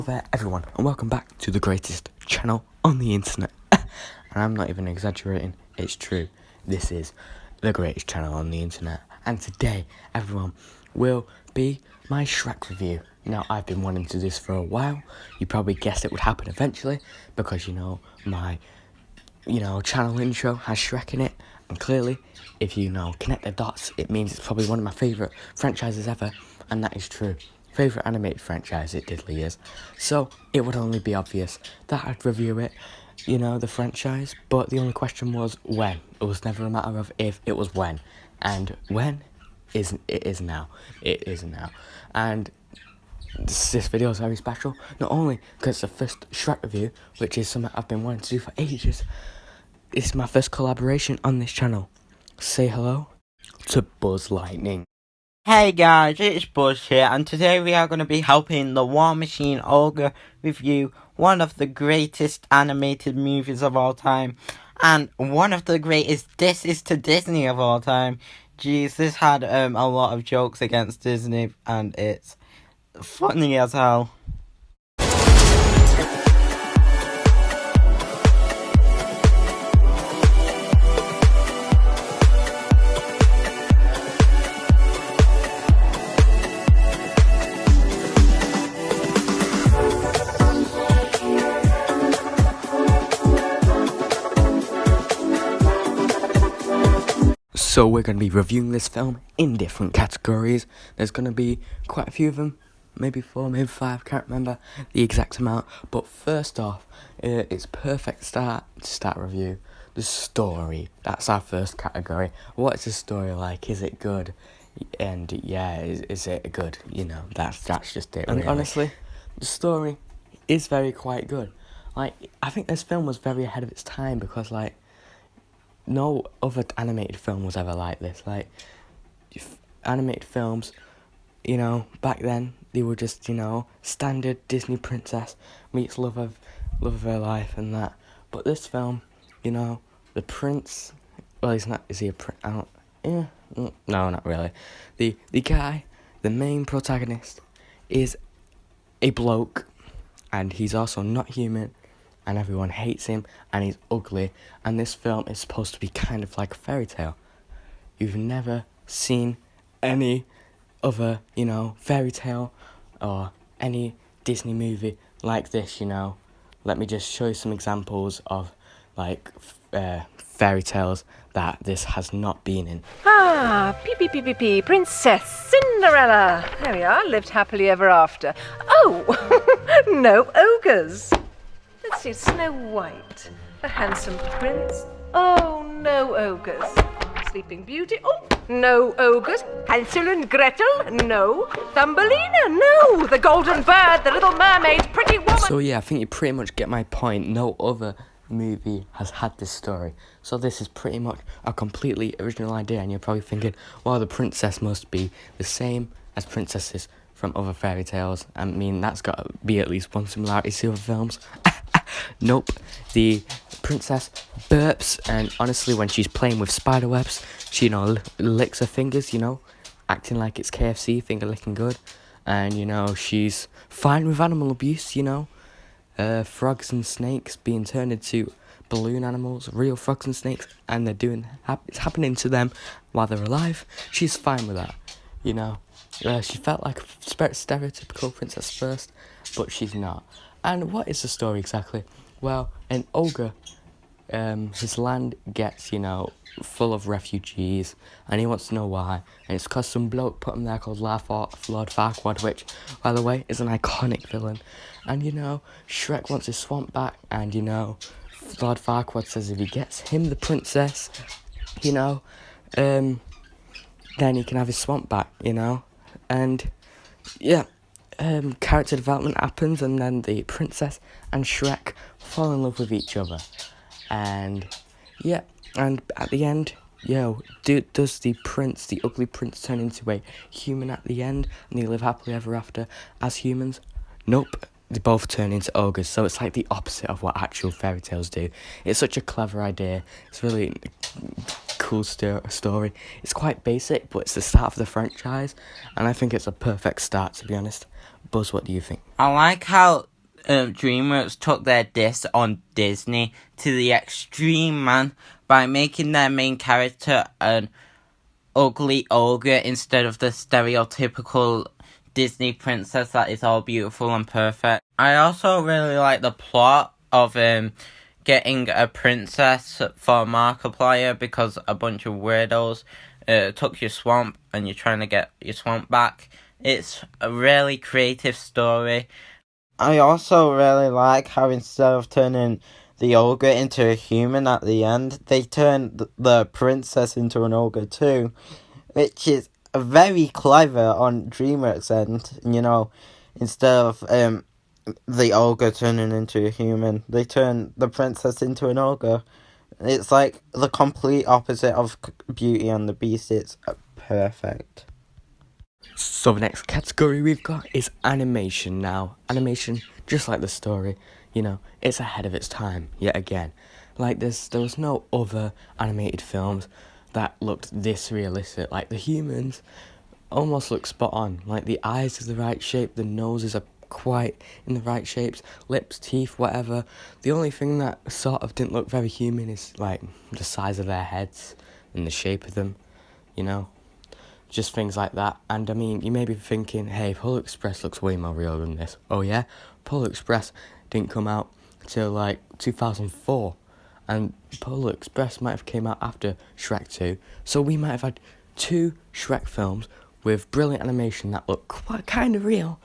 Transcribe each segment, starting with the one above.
There everyone, and welcome back to the greatest channel on the internet. And I'm not even exaggerating, it's true. This is the greatest channel on the internet. And today, everyone, will be my Shrek review. Now, I've been wanting to do this for a while. You probably guessed it would happen eventually, because my channel intro has Shrek in it. And clearly, if you connect the dots, it means it's probably one of my favourite franchises ever. And that is true. Favourite animated franchise, it diddly is. So, it would only be obvious that I'd review it, the franchise. But the only question was when. It was never a matter of if, it was when. And when? It is now. It is now. And this video is very special. Not only because it's the first Shrek review, which is something I've been wanting to do for ages. It's my first collaboration on this channel. Say hello to Buzz Lightning. Hey guys, it's Buzz here, and today we are going to be helping the War Machine Ogre review one of the greatest animated movies of all time, and one of the greatest disses to Disney of all time. Jeez, this had a lot of jokes against Disney, and it's funny as hell. So we're going to be reviewing this film in different categories. There's going to be quite a few of them, maybe 4, maybe 5, can't remember the exact amount. But first off, it's perfect start to start review. The story, that's our first category. What is the story like? Is it good? And yeah, is it good? That's just it. And really, honestly, the story is quite good. I think this film was very ahead of its time because no other animated film was ever like this. Animated films, back then, they were just, standard Disney princess meets love of her life and that. But this film, the prince, well, he's not, is he a prince? No, not really. The guy, the main protagonist, is a bloke, and he's also not human. And everyone hates him, and he's ugly, and this film is supposed to be kind of like a fairy tale. You've never seen any other, fairy tale or any Disney movie like this, Let me just show you some examples of, fairy tales that this has not been in. P, Princess Cinderella. There we are, lived happily ever after. Oh, no ogres. Let's see, Snow White, a handsome prince. Oh, no ogres. Sleeping Beauty. Oh, no ogres. Hansel and Gretel. No. Thumbelina. No. The Golden Bird, the Little Mermaid, Pretty Woman. So yeah, I think you pretty much get my point. No other movie has had this story. So this is pretty much a completely original idea, and you're probably thinking, well, the princess must be the same as princesses from other fairy tales. I mean, that's got to be at least one similarity to other films. Nope. The princess burps, and honestly, when she's playing with spider webs, she, licks her fingers, acting like it's KFC, finger licking good. And, she's fine with animal abuse, frogs and snakes being turned into balloon animals, real frogs and snakes, and it's happening to them while they're alive. She's fine with that, she felt like a stereotypical princess first, but she's not. And what is the story exactly? Well, an ogre, his land gets, full of refugees, and he wants to know why. And it's because some bloke put him there called Lord Farquaad, which, by the way, is an iconic villain. And, Shrek wants his swamp back, and, Lord Farquaad says if he gets him the princess, then he can have his swamp back, And, yeah. Character development happens, and then the princess and Shrek fall in love with each other. And yeah, and at the end, does the ugly prince turn into a human at the end, and they live happily ever after as humans? Nope. They both turn into ogres, so it's like the opposite of what actual fairy tales do. It's such a clever idea. It's really cool story. It's quite basic, but it's the start of the franchise, and I think it's a perfect start, to be honest. Buzz, what do you think? I like how DreamWorks took their diss on Disney to the extreme, man, by making their main character an ugly ogre instead of the stereotypical Disney princess that is all beautiful and perfect. I also really like the plot of getting a princess for Markiplier because a bunch of weirdos took your swamp and you're trying to get your swamp back. It's a really creative story. I also really like how instead of turning the ogre into a human at the end, they turned the princess into an ogre too, which is very clever on DreamWorks' end. Instead of the ogre turning into a human, they turn the princess into an ogre. It's like the complete opposite of Beauty and the Beast. It's perfect. So the next category we've got is animation now. Animation, just like the story, it's ahead of its time, yet again. Like there was no other animated films that looked this realistic. Like the humans almost look spot on. Like the eyes are the right shape, the noses are quite in the right shapes, lips, teeth, whatever. The only thing that sort of didn't look very human is like the size of their heads and the shape of them, just things like that. And I mean, you may be thinking, hey, Polar Express looks way more real than this. Oh yeah? Polar Express didn't come out till like 2004, and Polar Express might have came out after Shrek 2, so we might have had 2 Shrek films with brilliant animation that look quite kind of real,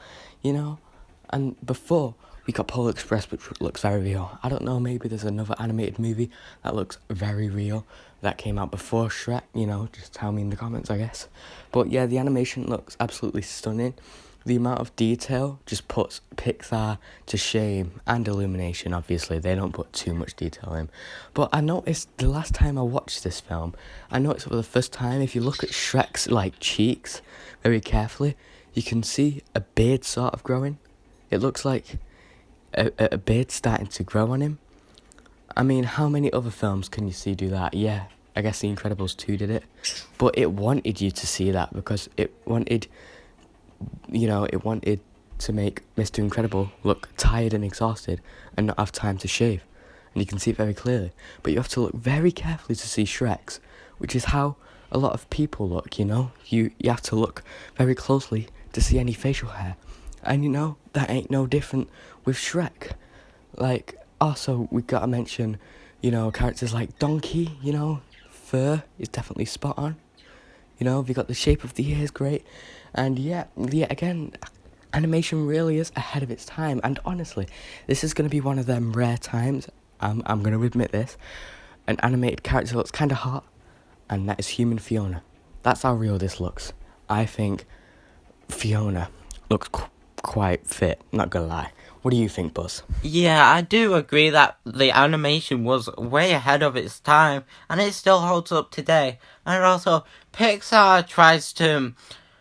and before we got Polar Express, which looks very real. I don't know, maybe there's another animated movie that looks very real that came out before Shrek, just tell me in the comments, I guess. But yeah, the animation looks absolutely stunning. The amount of detail just puts Pixar to shame, and Illumination, obviously. They don't put too much detail in. But I noticed the last time I watched this film, I noticed for the first time, if you look at Shrek's cheeks very carefully, you can see a beard sort of growing. It looks like a beard starting to grow on him. I mean, how many other films can you see do that? Yeah, I guess The Incredibles 2 did it. But it wanted you to see that because it wanted to make Mr. Incredible look tired and exhausted and not have time to shave. And you can see it very clearly. But you have to look very carefully to see Shrek's, which is how a lot of people look, You have to look very closely to see any facial hair. And that ain't no different with Shrek. Also, we gotta mention, characters like Donkey, fur is definitely spot on. We got the shape of the ears great. And again, animation really is ahead of its time. And honestly, this is gonna be one of them rare times, I'm gonna admit this, an animated character looks kinda hot, and that is human Fiona. That's how real this looks. I think Fiona looks quite fit, not gonna lie. What do you think, Buzz? Yeah, I do agree that the animation was way ahead of its time, and it still holds up today. And also, Pixar tries to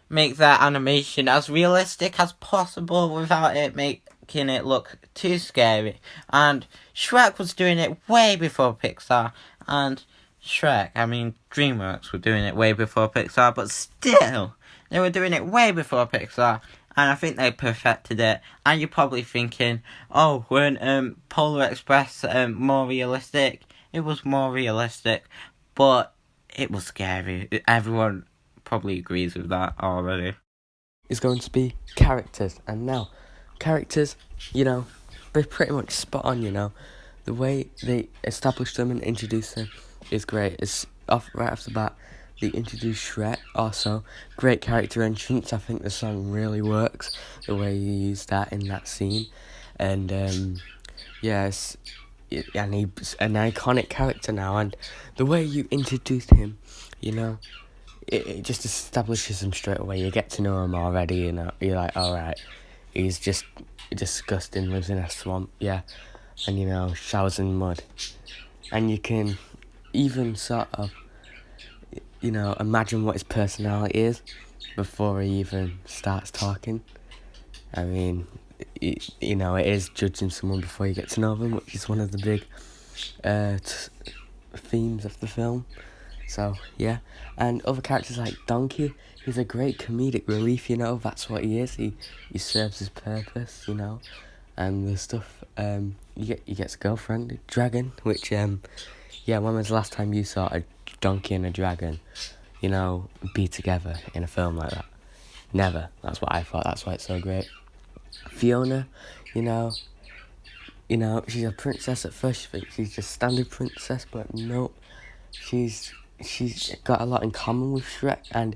make their animation as realistic as possible without it making it look too scary. And Shrek was doing it way before Pixar, and DreamWorks were doing it way before Pixar, but still, they were doing it way before Pixar. And I think they perfected it. And you're probably thinking, oh, weren't Polar Express more realistic? It was more realistic, but it was scary. Everyone probably agrees with that already. Is going to be characters. And now, characters, they're pretty much spot on, The way they establish them and introduce them is great. It's right off the bat. They introduced Shrek, also great character entrance. I think the song really works, the way you use that in that scene. And yes, and he's an iconic character now, and the way you introduced him, it just establishes him straight away. You get to know him already, you're like, alright, he's just disgusting, lives in a swamp, yeah, and showers in mud. And you can even sort of imagine what his personality is before he even starts talking. I mean, it is judging someone before you get to know them, which is one of the big themes of the film. So, yeah. And other characters like Donkey, he's a great comedic relief, that's what he is. He serves his purpose, and the stuff. He gets a girlfriend, a dragon, which yeah. When was the last time you saw a donkey and a dragon, be together in a film like that? Never. That's what I thought. That's why it's so great. Fiona, you know, she's a princess at first. You think she's just standard princess, but nope. She's got a lot in common with Shrek, and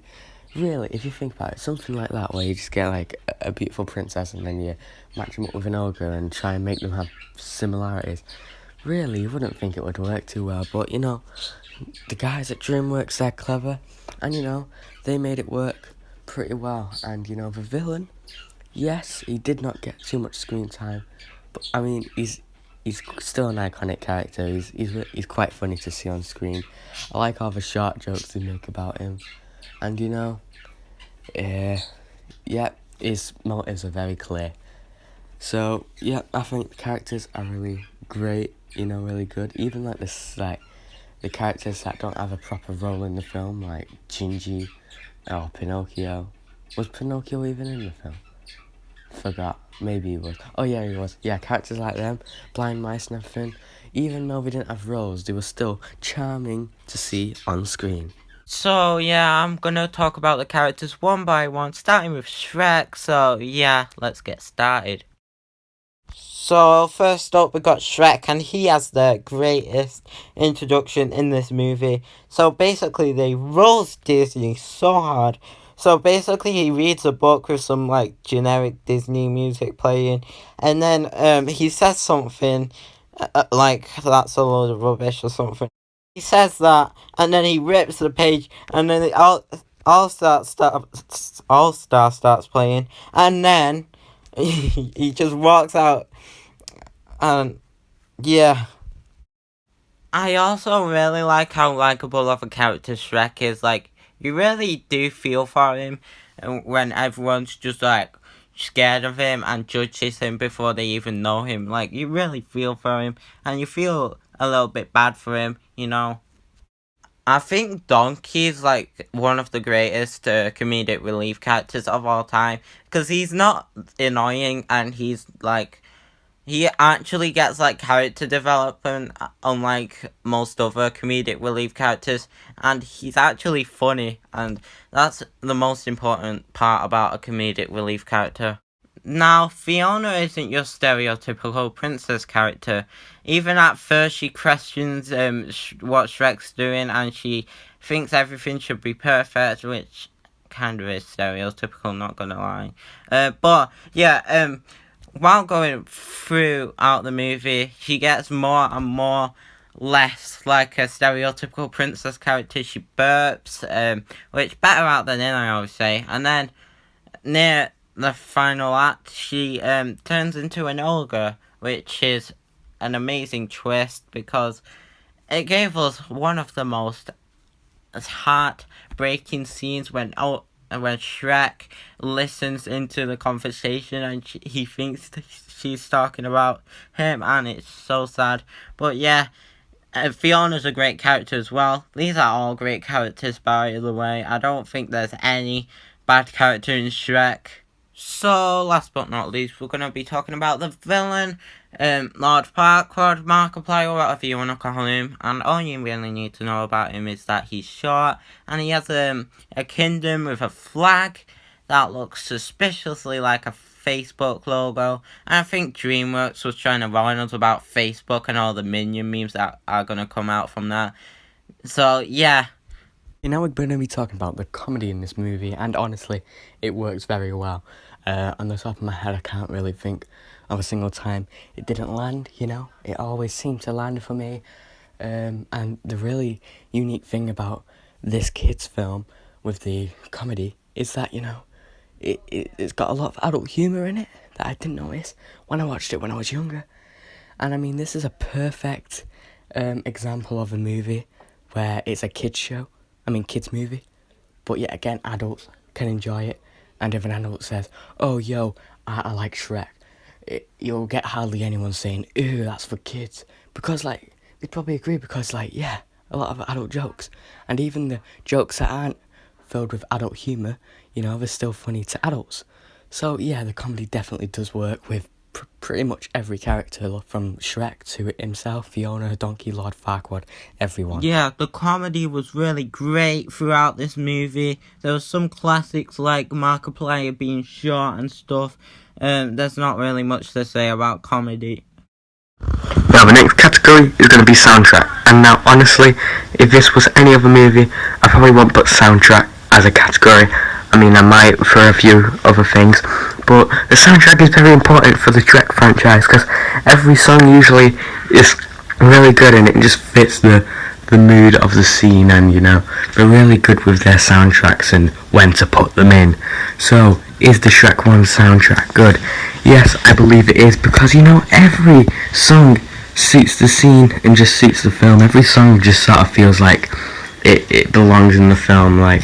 really, if you think about it, something like that where you just get like a beautiful princess and then you match them up with an ogre and try and make them have similarities. Really, you wouldn't think it would work too well, but the guys at DreamWorks, they're clever, and they made it work pretty well. And the villain, yes, he did not get too much screen time, but I mean, he's still an iconic character. He's quite funny to see on screen. I like all the short jokes they make about him, and yeah, his motives are very clear. So yeah, I think the characters are really great. Really good. Even like this, like the characters that don't have a proper role in the film, like Gingy or Pinocchio. Was Pinocchio even in the film? Forgot. Maybe he was. Oh yeah, he was. Yeah, characters like them, blind mice and everything. Even though they didn't have roles, they were still charming to see on screen. So yeah, I'm gonna talk about the characters one by one, starting with Shrek. So yeah, let's get started. So first up we got Shrek, and he has the greatest introduction in this movie. So basically they roast Disney so hard. So basically he reads a book with some like generic Disney music playing, and then he says something like that's a load of rubbish or something. He says that, and then he rips the page, and then All Star starts playing, and then he just walks out. And yeah, I also really like how likable of a character Shrek is. Like, you really do feel for him when everyone's just like scared of him and judges him before they even know him. Like, you really feel for him, and you feel a little bit bad for him. I think Donkey's like one of the greatest comedic relief characters of all time, because he's not annoying, and he's like, he actually gets like character development, unlike most other comedic relief characters, and he's actually funny, and that's the most important part about a comedic relief character. Now, Fiona isn't your stereotypical princess character. Even at first, she questions what Shrek's doing, and she thinks everything should be perfect, which kind of is stereotypical, not gonna lie. But yeah, while going throughout the movie, she gets more and more less like a stereotypical princess character. She burps, which better out than in, I always say. And then near the final act, she turns into an ogre, which is an amazing twist because it gave us one of the most heart-breaking scenes when Shrek listens into the conversation and he thinks she's talking about him, and it's so sad. But yeah, Fiona's a great character as well. These are all great characters, by the way. I don't think there's any bad character in Shrek. So, last but not least, we're going to be talking about the villain, Lord Farquaad, Markiplier, whatever you want to call him. And all you really need to know about him is that he's short, and he has a kingdom with a flag that looks suspiciously like a Facebook logo. And I think DreamWorks was trying to warn us about Facebook and all the Minion memes that are going to come out from that. So, yeah. Now we're going to be talking about the comedy in this movie, and honestly, it works very well. On the top of my head, I can't really think of a single time it didn't land, It always seemed to land for me. And the really unique thing about this kids' film with the comedy is that, it's got a lot of adult humour in it that I didn't notice when I watched it when I was younger. And I mean, this is a perfect example of a movie where it's a kids movie, but yet again, adults can enjoy it. And if an adult says, oh, yo, I like Shrek, you'll get hardly anyone saying, ew, that's for kids. Because, like, they'd probably agree because, like, yeah, a lot of adult jokes. And even the jokes that aren't filled with adult humour, they're still funny to adults. So, yeah, the comedy definitely does work with pretty much every character from Shrek to himself, Fiona, Donkey, Lord Farquaad, everyone. Yeah, the comedy was really great throughout this movie. There was some classics like Markiplier being short and stuff. There's not really much to say about comedy. Now the next category is going to be soundtrack. And now honestly, if this was any other movie, I probably won't put soundtrack as a category. I mean, I might for a few other things, but the soundtrack is very important for the Shrek franchise because every song usually is really good and it just fits the mood of the scene, and they're really good with their soundtracks and when to put them in. So is the Shrek 1 soundtrack good? Yes, I believe it is, because every song suits the scene and just suits the film. Every song just sort of feels like it belongs in the film. Like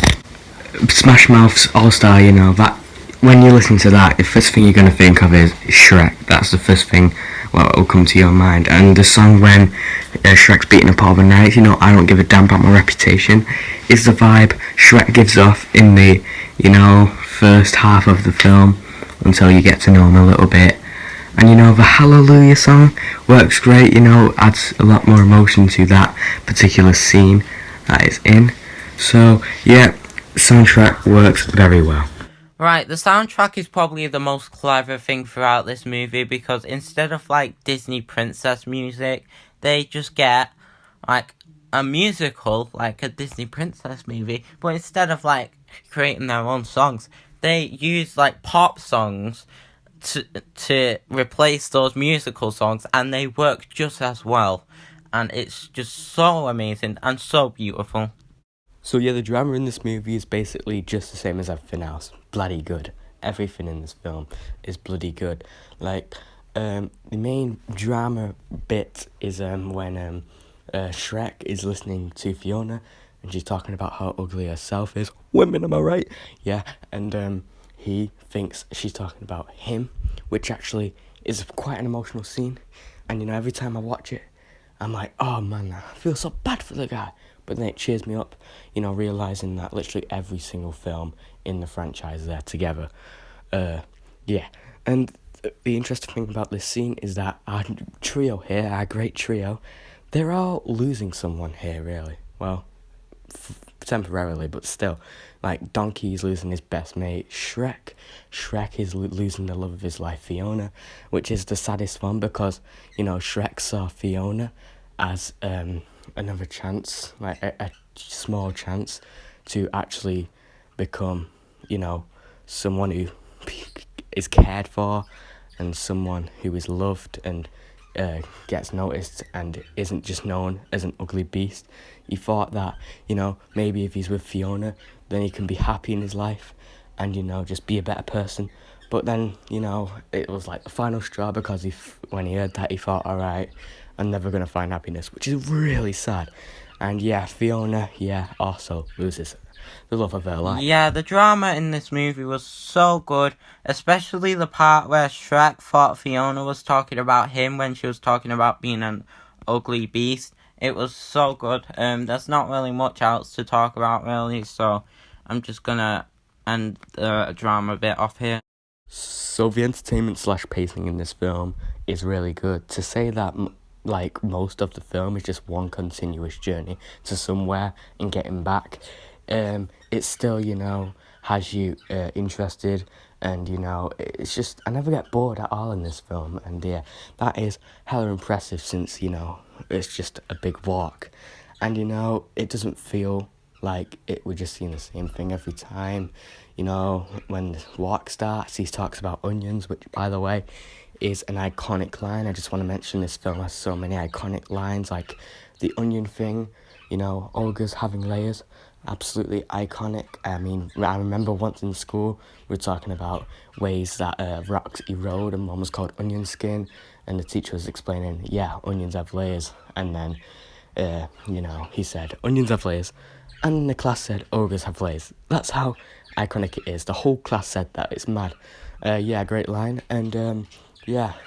Smash Mouth's All Star, that when you listen to that, the first thing you're going to think of is Shrek. That's the first thing what will come to your mind. And the song when Shrek's beating up all the knights, I don't give a damn about my reputation, is the vibe Shrek gives off in the first half of the film until you get to know him a little bit. And the Hallelujah song works great, adds a lot more emotion to that particular scene that it's in. So yeah, soundtrack works very well. Right, the soundtrack is probably the most clever thing throughout this movie, because instead of like Disney princess music, they just get like a musical, like a Disney princess movie, but instead of like creating their own songs, they use like pop songs to replace those musical songs, and they work just as well, and it's just so amazing and so beautiful. So yeah, the drama in this movie is basically just the same as everything else. Bloody good. Everything in this film is bloody good. Like, the main drama bit is when Shrek is listening to Fiona and she's talking about how ugly herself is. Women, am I right? Yeah, and he thinks she's talking about him, which actually is quite an emotional scene. And every time I watch it, I'm like, oh man, I feel so bad for the guy. But then it cheers me up, realising that literally every single film in the franchise they're together. Yeah, and the interesting thing about this scene is that our trio here, our great trio, they're all losing someone here, really. Well, temporarily, but still. Like, Donkey's losing his best mate, Shrek. Shrek is losing the love of his life, Fiona, which is the saddest one because, Shrek saw Fiona as another chance, like a small chance to actually become, someone who is cared for and someone who is loved and gets noticed and isn't just known as an ugly beast. He thought that, maybe if he's with Fiona, then he can be happy in his life and, just be a better person. But then, it was like the final straw because when he heard that, he thought, alright, I'm never going to find happiness, which is really sad. And yeah, Fiona, also loses the love of her life. Yeah, the drama in this movie was so good, especially the part where Shrek thought Fiona was talking about him when she was talking about being an ugly beast. It was so good. There's not really much else to talk about, really, so I'm just gonna end the drama bit off here. So the entertainment / pacing in this film is really good. To say that like most of the film is just one continuous journey to somewhere and getting back, it still has you interested, and it's just, I never get bored at all in this film. And yeah, that is hella impressive since it's just a big walk, and it doesn't feel like we're just seeing the same thing every time. When the walk starts, he talks about onions, which, by the way, is an iconic line. I just want to mention this film has so many iconic lines, like the onion thing, Olga's having layers, absolutely iconic. I mean, I remember once in school, we were talking about ways that rocks erode, and one was called onion skin, and the teacher was explaining, yeah, onions have layers, and then, he said, onions have layers, and the class said, ogres have layers. That's how iconic it is. The whole class said that. It's mad. Great line. And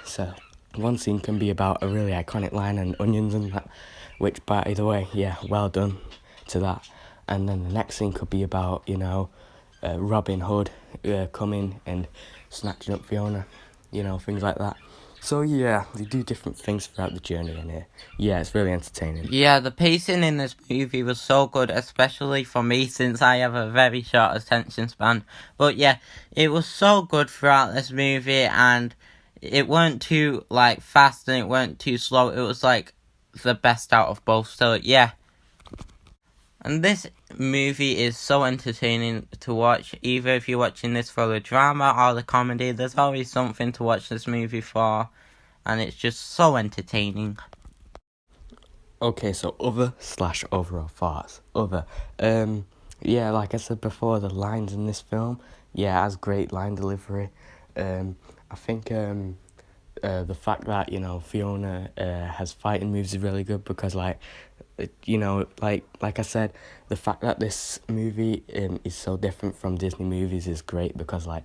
so one scene can be about a really iconic line and onions and that, which, by the way, well done to that. And then the next scene could be about, Robin Hood coming and snatching up Fiona, things like that. So yeah, they do different things throughout the journey in here. Yeah, it's really entertaining. Yeah, the pacing in this movie was so good, especially for me since I have a very short attention span. But yeah, it was so good throughout this movie, and it weren't too like fast and it weren't too slow. It was like the best out of both. So yeah. And this movie is so entertaining to watch. Either if you're watching this for the drama or the comedy, there's always something to watch this movie for, and it's just so entertaining. Okay, so other slash overall thoughts. Other. Yeah, like I said before, the lines in this film, yeah, has great line delivery. I think the fact that, you know, Fiona has fighting moves is really good because, like, you know, like I said, the fact that this movie is so different from Disney movies is great because, like,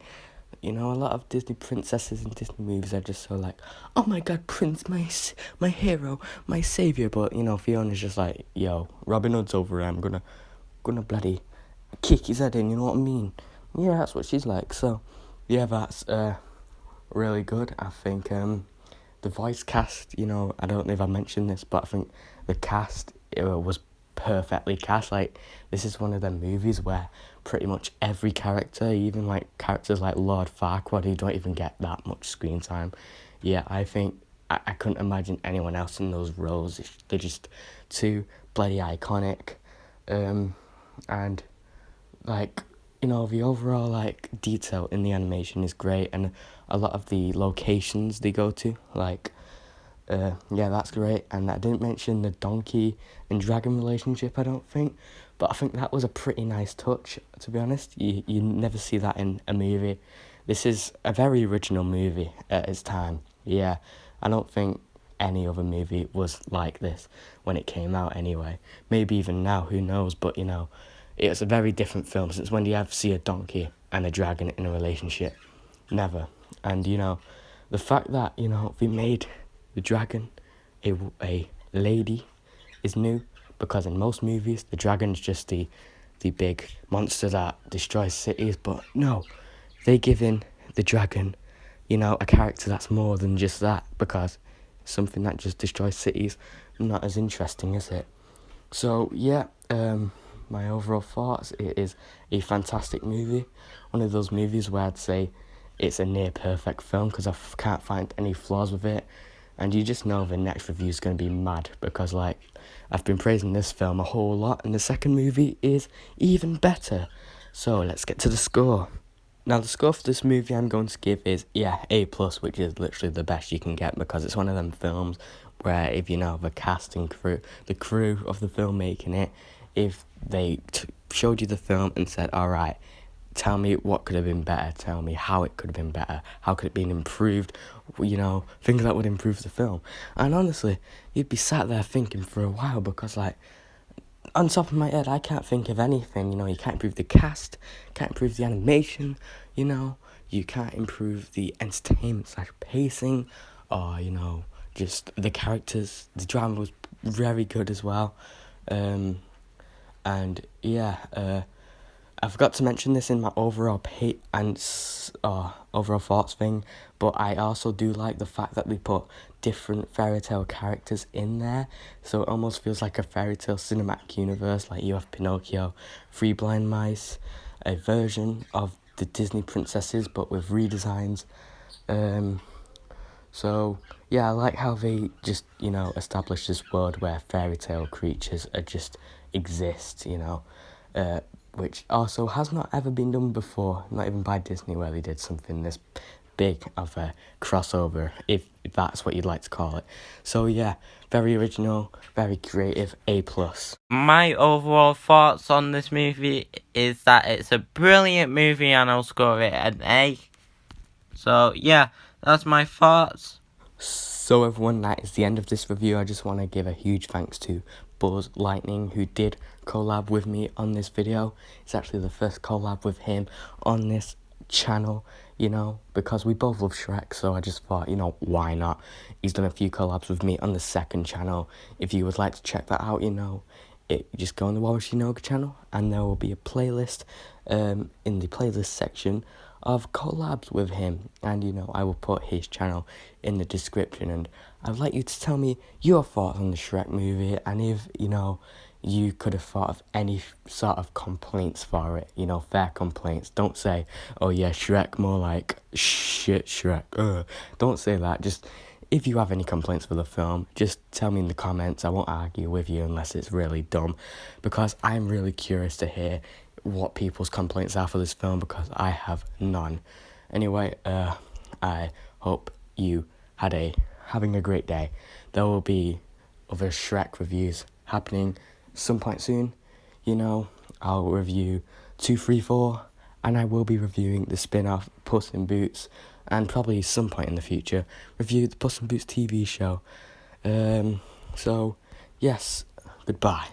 you know, a lot of Disney princesses and Disney movies are just so like, oh my god, Prince, my hero, my savior. But you know, Fiona's just like, yo, Robin Hood's over here. I'm gonna bloody kick his head in. You know what I mean? Yeah, that's what she's like. So, yeah, that's really good. I think the voice cast. You know, I don't know if I mentioned this, but I think the cast was perfectly cast. Like, this is one of them movies where pretty much every character, even like characters like Lord Farquaad, who don't even get that much screen time, yeah, I think I couldn't imagine anyone else in those roles. They're just too bloody iconic, and like, you know, the overall like detail in the animation is great, and a lot of the locations they go to, like, yeah, that's great. And I didn't mention the donkey and dragon relationship, I don't think, but I think that was a pretty nice touch, to be honest. You never see that in a movie. This is a very original movie at its time. Yeah, I don't think any other movie was like this when it came out anyway. Maybe even now, who knows, but you know, it's a very different film. Since when do you ever see a donkey and a dragon in a relationship? Never. And you know, the fact that, you know, we made the dragon a lady is new, because in most movies the dragon's just the big monster that destroys cities, but no, they give in the dragon, you know, a character that's more than just that, because something that just destroys cities, not as interesting, is it? So yeah, my overall thoughts, it is a fantastic movie, one of those movies where I'd say it's a near perfect film because I can't find any flaws with it. And you just know the next review is going to be mad because, like, I've been praising this film a whole lot, and the second movie is even better. So let's get to the score. Now, the score for this movie I'm going to give is, yeah, A+, which is literally the best you can get, because it's one of them films where if you know the cast and crew, the crew of the film making it, if they showed you the film and said, all right, tell me what could have been better, tell me how it could have been better, how could it have been improved, you know, things that would improve the film. And honestly, you'd be sat there thinking for a while, because, like, on top of my head, I can't think of anything. You know, you can't improve the cast, can't improve the animation, you know, you can't improve the entertainment slash pacing, or, you know, just the characters. The drama was very good as well. And yeah, I forgot to mention this in my overall overall thoughts thing, but I also do like the fact that they put different fairy tale characters in there, so it almost feels like a fairy tale cinematic universe. Like, you have Pinocchio, Three Blind Mice, a version of the Disney princesses but with redesigns. So yeah, I like how they just, you know, establish this world where fairy tale creatures are just exist, you know, which also has not ever been done before, not even by Disney, where they did something this big of a crossover, if that's what you'd like to call it. So yeah, very original, very creative, A+. My overall thoughts on this movie is that it's a brilliant movie, and I'll score it an A. So yeah, that's my thoughts. So everyone, that is the end of this review. I just want to give a huge thanks to Buzz Lightning, who did collab with me on this video. It's actually the first collab with him on this channel, you know, because we both love Shrek, so I just thought, you know, why not? He's done a few collabs with me on the second channel. If you would like to check that out, you know, just go on the Walrus Shinoga channel, and there will be a playlist in the playlist section of collabs with him, and I will put his channel in the description, and I'd like you to tell me your thoughts on the Shrek movie, and if you could have thought of any sort of complaints for it, fair complaints. Don't say, oh yeah, Shrek, more like shit Shrek. Don't say that. Just if you have any complaints for the film, just tell me in the comments. I won't argue with you unless it's really dumb, because I'm really curious to hear what people's complaints are for this film, because I have none. Anyway, I hope you having a great day. There will be other Shrek reviews happening some point soon. I'll review 2, 3, 4, and I will be reviewing the spin-off Puss in Boots, and probably some point in the future review the Puss in Boots TV show. So yes, goodbye.